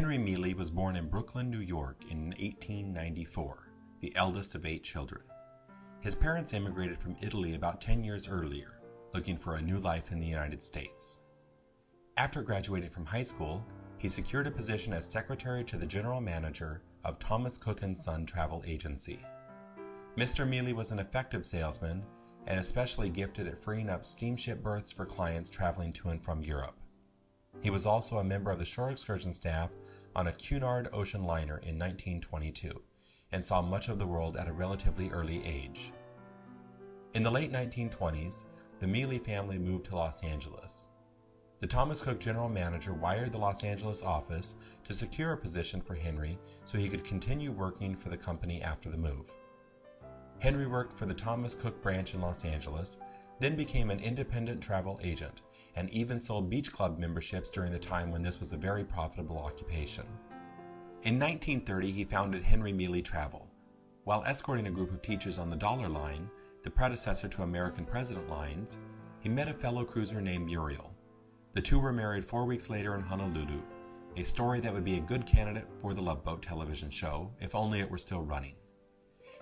Henry Miele was born in Brooklyn, New York in 1894, the eldest of 8 children. His parents immigrated from Italy about 10 years earlier, looking for a new life in the United States. After graduating from high school, he secured a position as secretary to the general manager of Thomas Cook & Son Travel Agency. Mr. Miele was an effective salesman and especially gifted at freeing up steamship berths for clients traveling to and from Europe. He was also a member of the shore excursion staff on a Cunard ocean liner in 1922 and saw much of the world at a relatively early age. In the late 1920s, the Miele family moved to Los Angeles. The Thomas Cook general manager wired the Los Angeles office to secure a position for Henry so he could continue working for the company after the move. Henry worked for the Thomas Cook branch in Los Angeles, then became an independent travel agent, and even sold beach club memberships during the time when this was a very profitable occupation. In 1930, he founded Henry Miele Travel. While escorting a group of teachers on the Dollar Line, the predecessor to American President Lines, he met a fellow cruiser named Muriel. The two were married 4 weeks later in Honolulu, a story that would be a good candidate for the Love Boat television show, if only it were still running.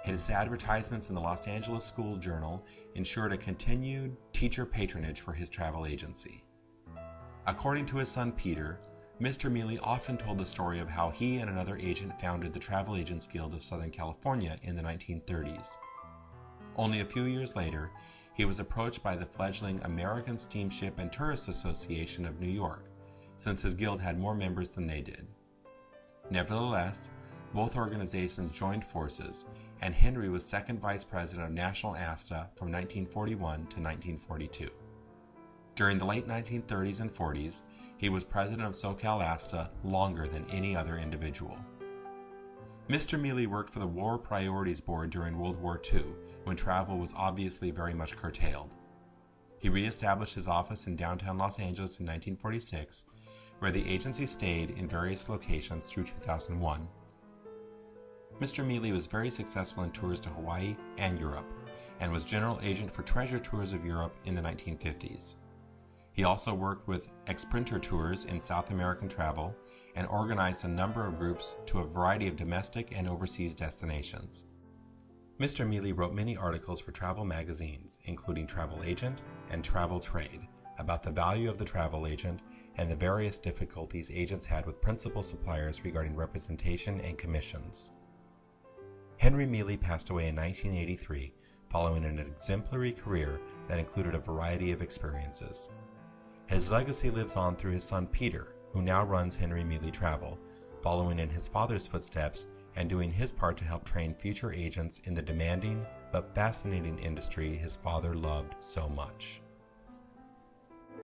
His advertisements in the Los Angeles School Journal ensured a continued teacher patronage for his travel agency. According to his son Peter, Mr. Miele often told the story of how he and another agent founded the Travel Agents Guild of Southern California in the 1930s. Only a few years later, he was approached by the fledgling American Steamship and Tourist Association of New York, since his guild had more members than they did. Nevertheless, both organizations joined forces, and Henry was second vice president of National ASTA from 1941 to 1942. During the late 1930s and 40s, he was president of SoCalASTA longer than any other individual. Mr. Miele worked for the War Priorities Board during World War II, when travel was obviously very much curtailed. He reestablished his office in downtown Los Angeles in 1946, where the agency stayed in various locations through 2001. Mr. Miele was very successful in tours to Hawaii and Europe, and was general agent for Treasure Tours of Europe in the 1950s. He also worked with ex-printer tours in South American travel and organized a number of groups to a variety of domestic and overseas destinations. Mr. Miele wrote many articles for travel magazines, including Travel Agent and Travel Trade, about the value of the travel agent and the various difficulties agents had with principal suppliers regarding representation and commissions. Henry Miele passed away in 1983, following an exemplary career that included a variety of experiences. His legacy lives on through his son Peter, who now runs Henry Miele Travel, following in his father's footsteps and doing his part to help train future agents in the demanding but fascinating industry his father loved so much.